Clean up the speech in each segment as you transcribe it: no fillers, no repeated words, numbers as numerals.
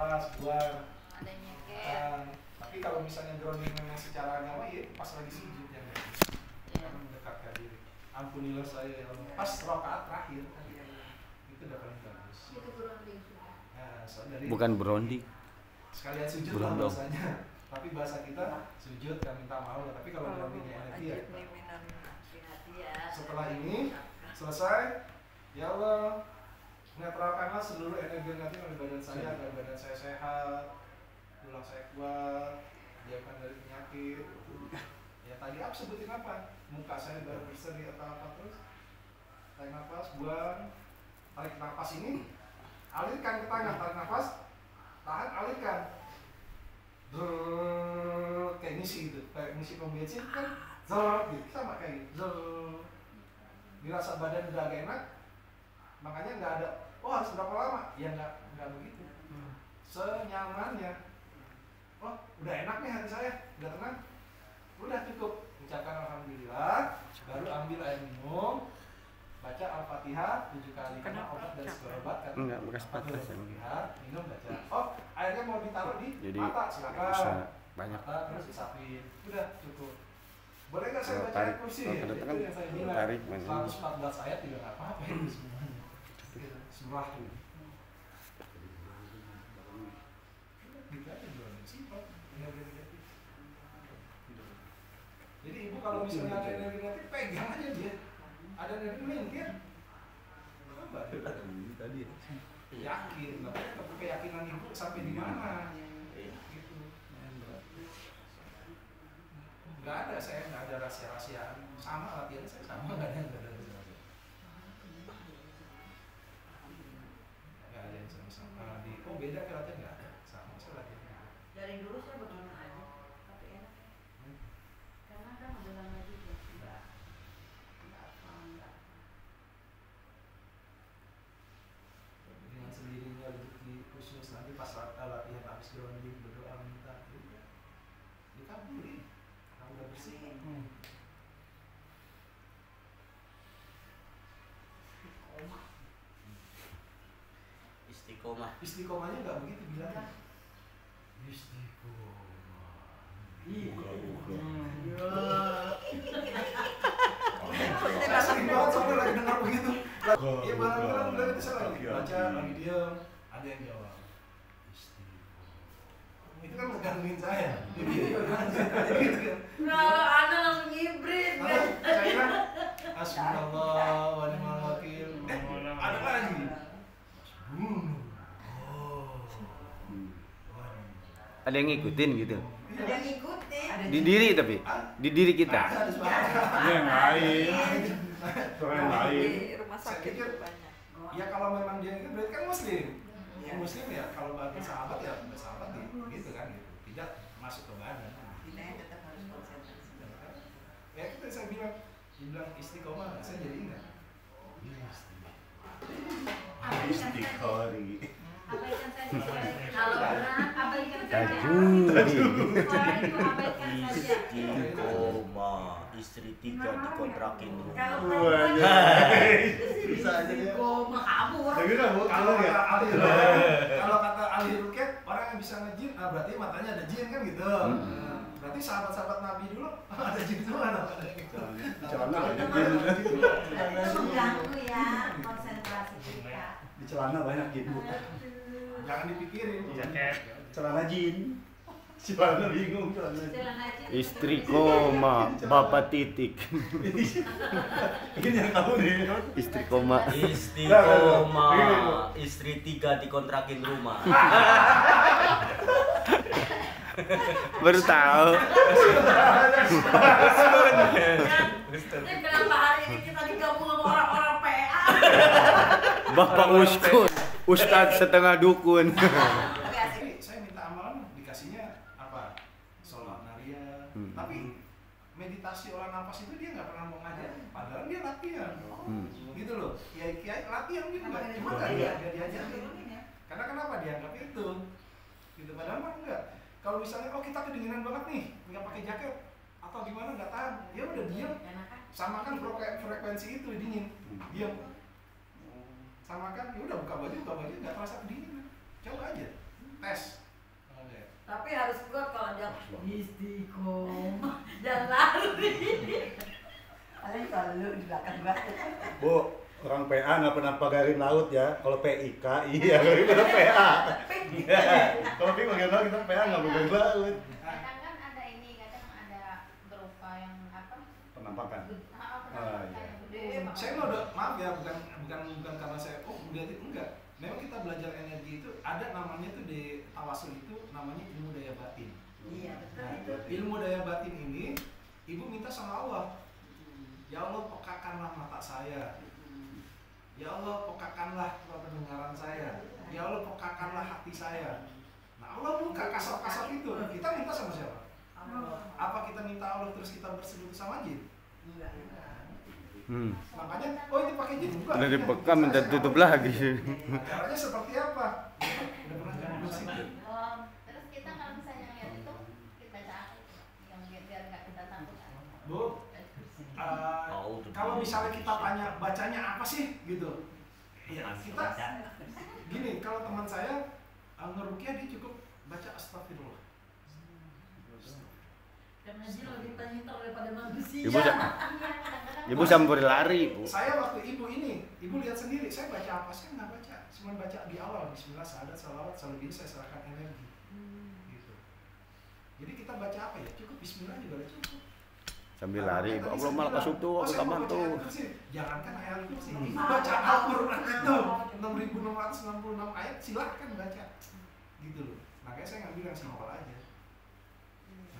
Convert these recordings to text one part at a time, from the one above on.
nafas, buang. Ada nyengket. Tapi kalau misalnya grounding memang secara agama ya pas lagi sujud ya. Karena mendekatkan diri. Ampunilah saya ya Allah. Pas rakaat terakhir. Itu udah paling bagus. Itu grounding. Nah, dari Bukan beronding. sekalian sujud lah bahasanya. Tapi bahasa kita sujud kan minta maaf. Tapi kalau groundingnya energi ya. Setelah ini selesai, ya Allah netralkanlah seluruh energi negatif dari badan saya agar badan saya sehat, tulang saya kuat, jauhkan dari penyakit. Ya tadi aku sebutin apa? Muka saya baru berseri atau apa terus? Tarik nafas, buang. Tarik nafas ini, alirkan ke tangan. Tarik nafas, tahan, alirkan. Kayak ngisi gitu, kayak ngisi pom bensin kan, gitu sama kayak gitu. Dirasa badan udah agak enak, makanya nggak ada. Oh harus berapa lama? Ya nggak begitu. Senyamannya. Oh udah enak nih hati saya, udah tenang. Udah cukup. Ucapkan alhamdulillah, baru ambil air minum, baca Al-Fatihah 7 kali karena obat dari segala obat kan. Enggak, bekas patah minum baca. Oh, airnya mau ditaruh di jadi mata, silakan. bisa banyak. Mata terus disapin. Udah cukup. Boleh nggak saya baca tarik, kursi? kalau Itu kan yang saya bilang. tarik, 114 ayat tidak apa-apa itu semuanya. Surah tuh. Gitu aja dulu. Simpel. Jadi ibu kalau misalnya ada energi negatif, pegang aja dia. Ada energi negatif, coba tadi yakin, tapi keyakinan ibu sampai di mana? Gitu. Nggak ada, saya nggak ada rahasia-rahasiaan. Sama latihan saya sama, nggak ada rahasia-rahasiaan. Nggak ada yang sama-sama. Oh beda ke latihan nggak ada, sama saya latihan. Dari dulu saya begini aja, tapi enak. Karena kan udah lama juga. Nggak apa. Dengan sendirinya rezeki khusus nanti pas latihan habis grounding berdoa minta dikabulin. Kalau udah bersih. Istiqomah. Istiqomahnya nggak begitu bilangnya. Istiqomah. Iya. Sering banget sampai lagi dengar begitu. Iya barang-barang udah itu saya lagi baca, lagi diam, ada yang jawab. Istiqomah. Itu kan ngegangguin saya. Jadi gitu kan. Kalau Anda langsung ngibrit. Saya Hasbunallah wa ni'mal wakil. Ada lagi. Ada yang ngikutin gitu. Ada yang ngikutin. Di diri tapi di diri kita. Ada suara. Yang lain. Yang lain. Di rumah sakit banyak. Ya kalau memang dia itu berarti kan muslim. Muslim ya kalau bagi sahabat ya sahabat gitu kan gitu. Tidak masuk ke badan. Kita yang tetap harus konsentrasi. Ya kita saya bilang istiqomah, saya jadi ingat. Istiqori. Abaikan saja. Kalau berat, abaikan saja. Tajudi. Abaikan saja. Istiqomah. Istri 3 dikontrakin rumah. Kalau perempuan Bisa aja ya. istiqomah kabur. Kalau kata ahli rukyat, orang yang bisa ngejin, berarti matanya ada jin kan gitu. Berarti sahabat-sahabat Nabi dulu ada jin semua ada gitu. Celana banyak Itu jin. mengganggu ya konsentrasi kita. Di celana banyak jin. Jangan dipikirin. Celana jin. Celana bingung celana jin. Istri koma, bapak titik. Ini yang tahu nih. Istri koma. Istiqomah. Istri 3 dikontrakin rumah. Baru tahu. Ini kenapa hari ini kita digabung sama orang-orang PA? Bapak Uskun, Ustadz setengah dukun. Saya minta amalan dikasihnya apa? Sholat naria. Tapi meditasi olah nafas itu dia nggak pernah mau ngajarin. Padahal dia latihan. Gitu loh. Kiai latihan gitu nggak? Cuma nggak dia diajarin. Karena kenapa dianggap itu? Gitu padahal mah enggak. Kalau misalnya kita kedinginan banget nih, nggak pakai jaket atau gimana nggak tahan, ya udah diam. Samakan frekuensi itu dingin, diam. Samakan, ya udah buka baju nggak terasa kedinginan. Coba aja. tes. Oke. Tapi harus kuat kalau dia istiqomah, jangan lari. Paling kalau lu di belakang banget. Bu, orang PA nggak pernah pagarin laut ya. Kalau PIK, iya, kalau kita PA. Kalau PIK pagarin laut, kita PA nggak pagarin laut. Kadang kan ada ini, kadang ada berupa yang apa? Penampakan. Penampakan iya. yang gede. Saya mah udah maaf ya, bukan karena saya berarti enggak. Memang kita belajar energi itu ada namanya tuh di tawasul itu namanya ilmu daya batin. Iya betul Nah, itu. ilmu daya batin ini ibu minta sama Allah. Ya Allah, pekakanlah mata saya. Ya Allah, pekakanlah pendengaran saya. Ya Allah, pekakanlah hati saya. Nah, Allah buka kasar-kasar itu. Kita minta sama siapa? Apa kita minta Allah terus kita bersekutu sama jin? Enggak. Makanya, oh itu pakai jin juga. Udah dibekam minta tutup lagi. Nah, caranya seperti apa? Udah pernah coba situ? Terus kita kalau misalnya ngeliat itu, kita cari yang biar nggak kita takut. Bu, kalau misalnya kita tanya bacanya apa sih gitu, ya kita gini, kalau teman saya ngerukiah dia cukup baca astagfirullah. Karena dia lebih pintar daripada manusia. Ibu sambil lari, Bu. Saya waktu ibu lihat sendiri, saya baca apa? Saya nggak baca, cuma baca di awal Bismillah, syahadat, salawat, salam ini saya serahkan energi. Gitu. Jadi kita baca apa ya? Cukup Bismillah juga udah cukup. Sambil lari, Allah malah kasutu, aku taman tuh. Jangankan ayat kursi, ibu baca Al-Quran itu 6.666 ayat, silahkan baca. Gitu loh. Makanya saya nggak bilang simpel aja.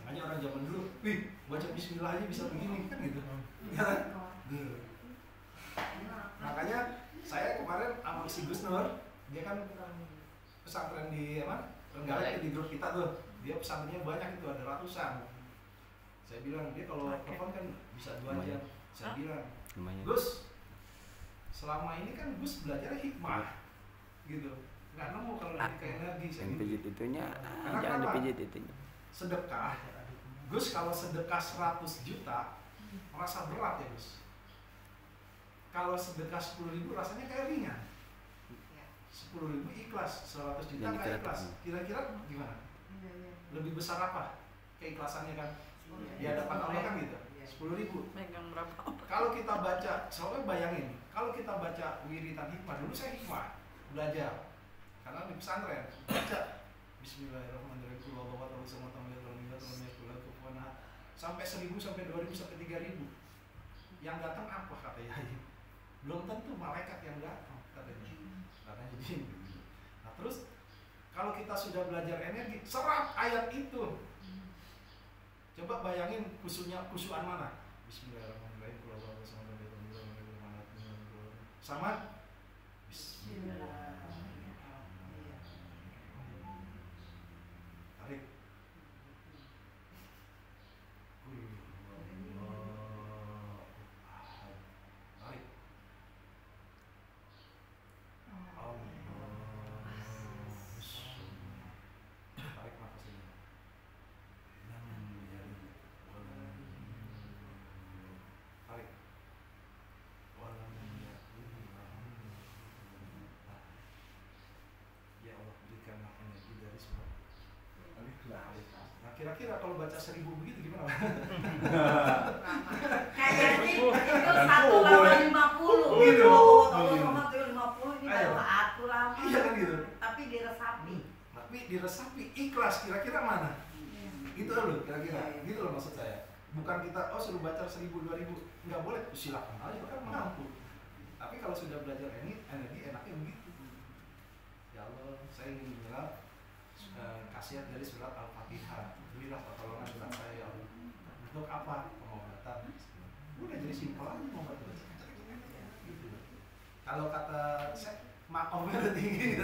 Makanya orang zaman dulu, wih, baca Bismillah aja bisa begini kan gitu. Ya kan? Gitu. Makanya saya kemarin sama si Gus Nur, dia kan pesantren di apa? Trenggalek di grup kita tuh. Dia pesantrennya banyak itu, ada ratusan. Saya bilang dia kalau telepon kan bisa 2 jam. Saya bilang, Gus, selama ini kan Gus belajar hikmah, gitu. Nggak nemu kalau lagi ke energi. Yang pijit itunya, jangan dipijit itunya. Sedekah, Gus kalau sedekah 100 juta merasa berat ya Gus. Kalau sedekah 10.000 rasanya kayak ringan. 10.000 ikhlas, 100 juta kayak ikhlas. Kira-kira gimana? Lebih besar apa keikhlasannya kan? Di hadapan Allah kan gitu. 10.000. Megang berapa? Kalau kita baca, soalnya bayangin, kalau kita baca wiridan hikmah, dulu saya hikmah belajar, karena di pesantren baca Bismillahirrahmanirrahim, sampai 1.000 sampai 2.000 sampai 3.000. Yang datang apa kata Yai? Belum tentu malaikat yang datang katanya. Jadi, nah terus kalau kita sudah belajar energi, serap ayat itu. Coba bayangin kusuan mana? Bismillahirrahmanirrahim. Sama Bismillah. Tarik. Tarik. Tarik nafasnya. Tarik. Ya Allah, berikanlah energi dari semua. Nah, kira-kira kalau baca 1.000 begitu gimana? Kayaknya itu 1,50. Gitu. Kalau 50 ini kalau aku lama. Iya kan gitu. Tapi diresapi. Tapi diresapi ikhlas, kira-kira mana? Gitu loh, kira-kira. Gitu loh maksud saya. Bukan kita suruh baca 1.000 2.000, nggak boleh, silakan aja kan mampu. Tapi kalau sudah belajar energi enaknya begitu. Ya Allah, saya ingin menyerap khasiat dari surat Al-Fatihah. Berilah pertolongan buat saya ya Allah. Untuk apa? Pengobatan. Udah jadi simpel aja ngobat terus. Gitu. Kalau kata saya makomnya udah tinggi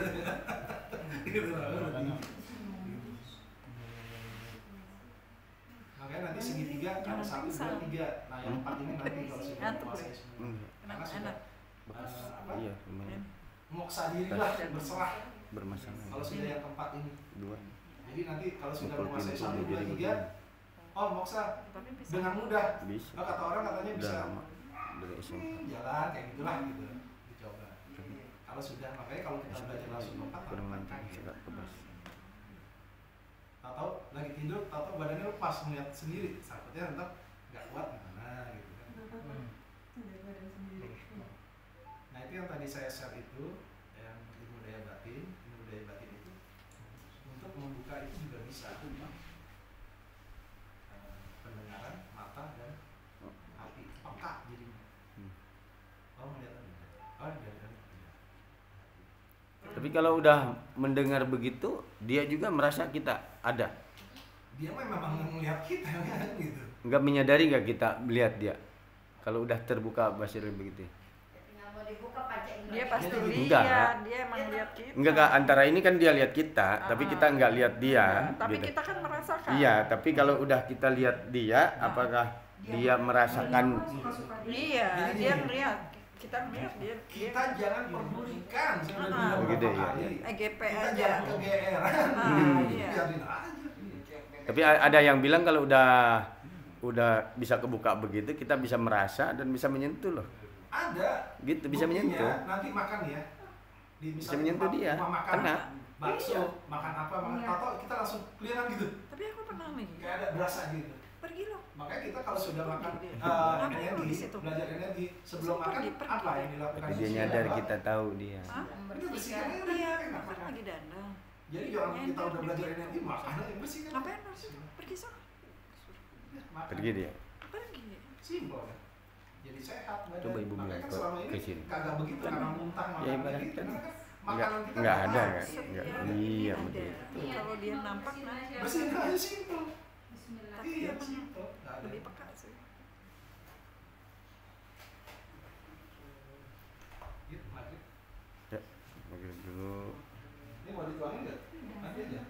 gitu loh. Makanya nanti segitiga ada 1, 2, 3. Nah yang 4 ini nanti kalau sudah menguasai semua. Karena sudah Iya, lumayan. moksa diri lah, berserah. Bermasalah. Kalau sudah yang keempat ini. 2. Jadi nanti kalau sudah Pukul menguasai pintu 1, 2, jadi 3, oh moksa dengan mudah. Bisa. Kata orang katanya Udah bisa lama dari SMP. jalan kayak gitulah gitu. Dicoba. Kalau sudah, makanya kalau kita belajar langsung keempat, Kurang lancar, agak kebas. tahu lagi tidur, tahu badannya lepas melihat sendiri, takutnya tetap nggak kuat gimana gitu kan. Nah itu yang tadi saya share itu, yang ilmu daya batin itu untuk membuka itu juga bisa. Pendengaran, mata dan hati peka jadinya. Oh melihat oh dari Tapi kalau udah mendengar begitu, dia juga merasa kita ada. dia memang melihat kita kan gitu. Nggak menyadari nggak kita melihat dia? Kalau udah terbuka basir begitu. Nggak mau dibuka pajak Dia pasti Enggak. lihat, dia emang lihat kita. Enggak Kak, antara ini kan dia lihat kita, tapi kita nggak lihat dia. Tapi gitu. kita kan merasakan. Iya, tapi kalau udah kita lihat dia, apakah dia merasakan? Iya, dia ngeliat. Kita ngeliat dia. Kita jangan pedulikan, saya udah bilang Begitu, beberapa ya. kali. EGP Kita aja. jangan kegeeran. Iya. Biarin aja. Tapi ada yang bilang kalau udah bisa kebuka begitu, kita bisa merasa dan bisa menyentuh loh. Ada. Gitu, bisa Buktinya, menyentuh. Nanti makan ya. Di Bisa menyentuh dia. makan Kena. bakso, Iya. makan apa, makan Iya. tato, kita langsung kelihatan gitu. Tapi aku pernah nih. Kayak ada berasa gitu. Pergi loh. Makanya kita kalau sudah makan Ngapain lo di energi, situ? belajar energi sebelum makan Pergi. apa yang dilakukan? Tapi dia Itu nyadar apa? kita tahu dia. Hah? Itu bersihkan aja udah Iya, enak aku kan makan. lagi dandang. Jadi orang kita udah belajar energi makan aja bersihkan. Ngapain lo sih? Pergi sana. Makan. Pergi dia. Pergi. Simpel kan. Jadi sehat badan. Coba ibu Makanya bilang kan ke- selama ini ke sini. kagak begitu karena muntah makan Ya, ibarat gitu. kan. Karena kan Enggak, makanan kita enggak ada pas. kan? Enggak. Ya, Iya, ada. betul. Kalau dia nampak nanti. Bersihin aja simpel. Tapi Iya, emang simpel. Nggak ada. lebih peka sih. Gitu, maghrib. Ya, maghrib dulu. Ini mau dituangin nggak? Nanti aja.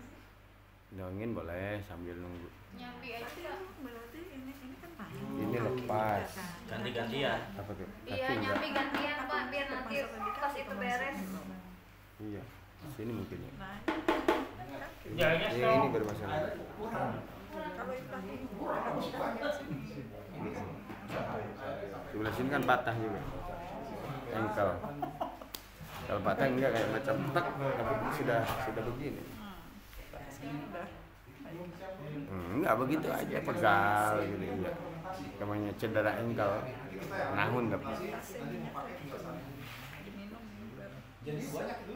Dongin boleh sambil nunggu. Nyambi Tapi aja. berarti ini kan panjang. Ini lepas. Ganti-gantian. Apa tuh? Iya Kaki enggak? nyambi gantian Pak biar nanti pas itu beres. Iya. Sini mungkin ya. Nah, Ya, ya, Iya, ini bermasalah. Airnya kurang. kalau itu tadi Sebelah sini kan patah juga. Engkel. Kalau patah enggak kayak macam tek, tapi sudah begini. udah. Enggak begitu aja pegal gitu ya. Namanya cedera engkel. Nahun tapi Diminum baru. Jadi banyak itu.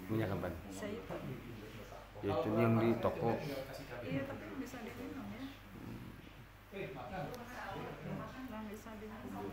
minyak apa? Saya itu. Ya itu yang di toko. Iya, tapi bisa diminum ya. Makan. Yang bisa diminum.